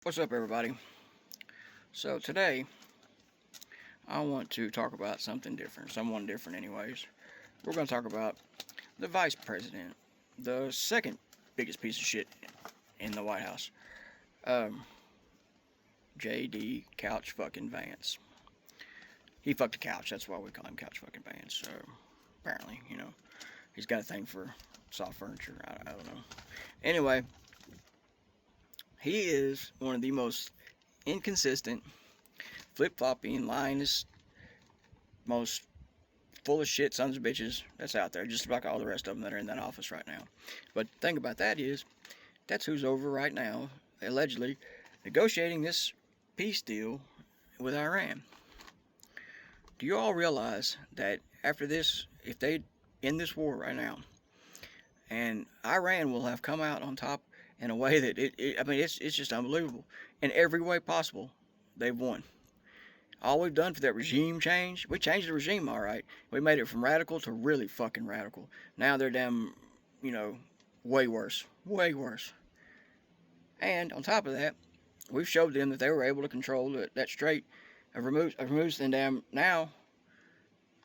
What's up, everybody? So, today I want to talk about something different, someone different, anyways. We're going to talk about the vice president, the second biggest piece of shit in the White House, um, JD Couch fucking Vance. He fucked a couch, that's why we call him Couch fucking Vance. So, apparently, he's got a thing for soft furniture. I don't know. Anyway, he is one of the most inconsistent, flip flopping, lying, most full of shit sons of bitches that's out there, just like all the rest of them that are in that office right now. But the thing about that is, that's who's over right now, allegedly, negotiating this peace deal with Iran. Do you all realize that after this, if they end this war right now, and Iran will have come out on top in a way that it's just unbelievable. In every way possible, they've won. All we've done for that regime change, we changed the regime all right. We made it from radical to really fucking radical. Now they're damn, you know, way worse. Way worse. And on top of that, we've showed them that they were able to control that strait of Hormuz, and damn, now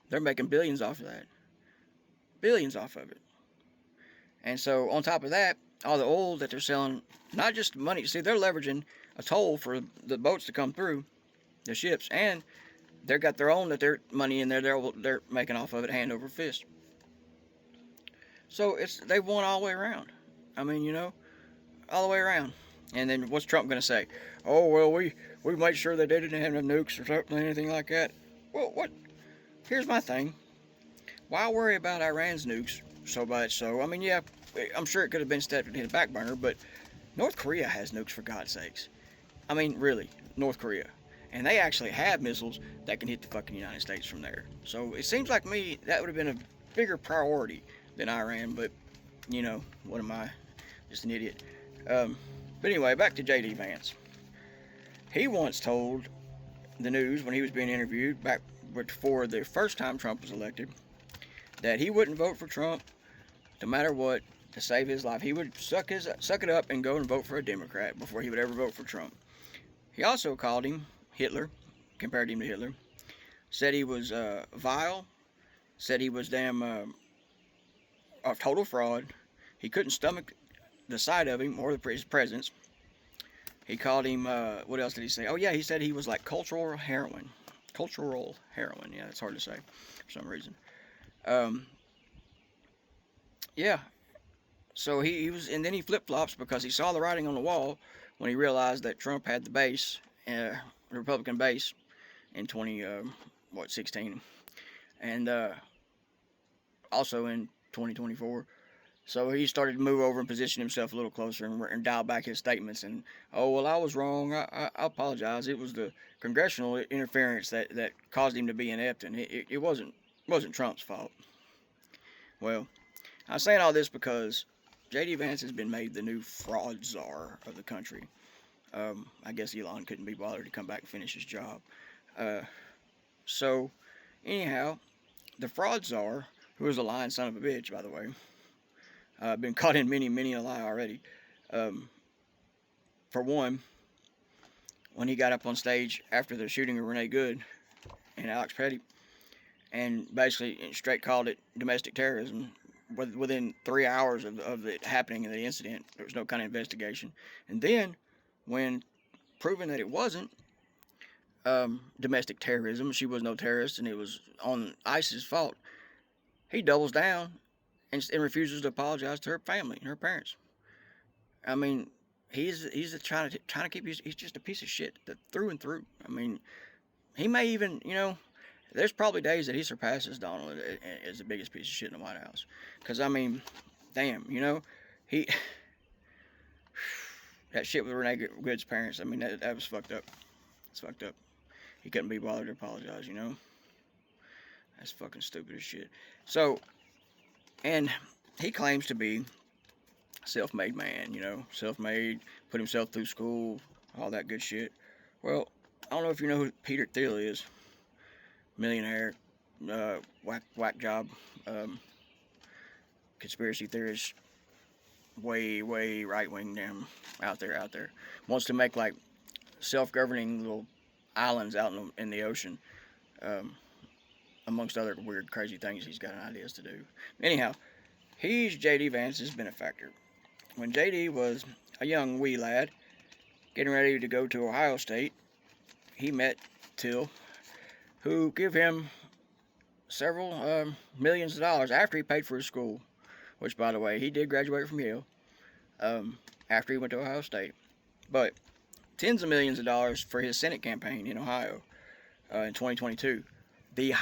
they're making billions off of that. Billions off of it. And so on top of that, all the oil that they're selling, not just money, see, they're leveraging a toll for the boats to come through, the ships, and they've got their own money in there. They're making off of it hand over fist. So they won all the way around. I mean, all the way around. And then what's Trump going to say? Oh well, we made sure that they didn't have no nukes or something, anything like that. Well, what? Here's my thing. Why worry about Iran's nukes so much? So I mean, yeah, I'm sure it could have been stepped in the back burner, but North Korea has nukes, for God's sakes. I mean, really, North Korea. And they actually have missiles that can hit the fucking United States from there. So it seems like me that would have been a bigger priority than Iran, but what am I? Just an idiot. But anyway, back to JD Vance. He once told the news when he was being interviewed back before the first time Trump was elected that he wouldn't vote for Trump no matter what to save his life. He would suck it up and go and vote for a Democrat before he would ever vote for Trump. He also called him Hitler, compared him to Hitler, said he was vile, said he was damn a total fraud. He couldn't stomach the sight of him or his presence. He called him, what else did he say? Oh yeah, he said he was like cultural heroin. Cultural heroin, yeah, it's hard to say for some reason. Yeah, so he was, and then he flip-flops because he saw the writing on the wall when he realized that Trump had the base, the Republican base, in 2016, and also in 2024. So he started to move over and position himself a little closer and dial back his statements. And oh well, I was wrong. I apologize. It was the congressional interference that caused him to be inept, and it wasn't Trump's fault. Well, I'm saying all this because J.D. Vance has been made the new fraud czar of the country. I guess Elon couldn't be bothered to come back and finish his job. So, anyhow, the fraud czar, who is a lying son of a bitch, by the way, been caught in many a lie already. For one, when he got up on stage after the shooting of Renee Good and Alex Petty, and basically straight called it domestic terrorism. Within 3 hours of it happening in the incident, there was no kind of investigation. And then, when proven that it wasn't domestic terrorism, she was no terrorist, and it was on ISIS's fault, he doubles down and refuses to apologize to her family and her parents. I mean, he's trying to keep he's just a piece of shit through and through. I mean, he may even there's probably days that he surpasses Donald as the biggest piece of shit in the White House. Because, I mean, damn, he... that shit with Renee Good's parents, I mean, that was fucked up. It's fucked up. He couldn't be bothered to apologize, That's fucking stupid as shit. So, and he claims to be a self-made man, Self-made, put himself through school, all that good shit. Well, I don't know if you know who Peter Thiel is. Millionaire, whack job, conspiracy theorist, way, way right-wing them out there. Wants to make like self-governing little islands out in the ocean, um, amongst other weird, crazy things he's got ideas to do. Anyhow, he's J.D. Vance's benefactor. When J.D. was a young wee lad, getting ready to go to Ohio State, he met Till, who gave him several millions of dollars after he paid for his school, which, by the way, he did graduate from Yale after he went to Ohio State. But tens of millions of dollars for his Senate campaign in Ohio in 2022. The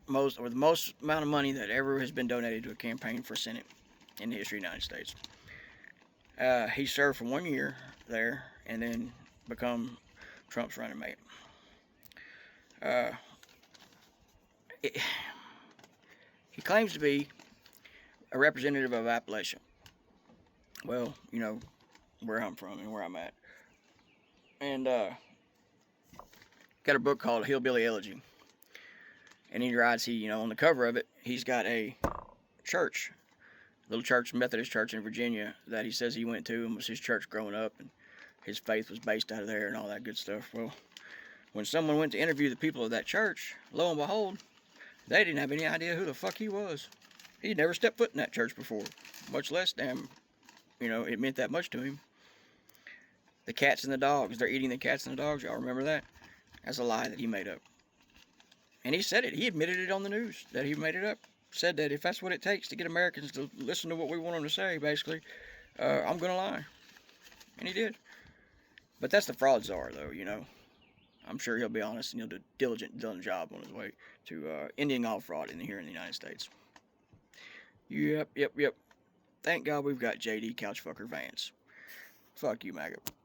the most amount of money that ever has been donated to a campaign for Senate in the history of the United States. He served for 1 year there and then become Trump's running mate. He claims to be a representative of Appalachia. Well, you know where I'm from and where I'm at. And got a book called Hillbilly Elegy. And he writes, on the cover of it, he's got a church, little church, Methodist church in Virginia that he says he went to and was his church growing up, and his faith was based out of there and all that good stuff. Well, when someone went to interview the people of that church, lo and behold, they didn't have any idea who the fuck he was. He'd never stepped foot in that church before, much less it meant that much to him. The cats and the dogs, they're eating the cats and the dogs. Y'all remember that? That's a lie that he made up. And he said it. He admitted it on the news that he made it up. Said that if that's what it takes to get Americans to listen to what we want them to say, basically, I'm going to lie. And he did. But that's the fraud czar, though, I'm sure he'll be honest and he'll do a diligent job on his way to ending all fraud here in the United States. Yep. Thank God we've got J.D. Couchfucker Vance. Fuck you, maggot.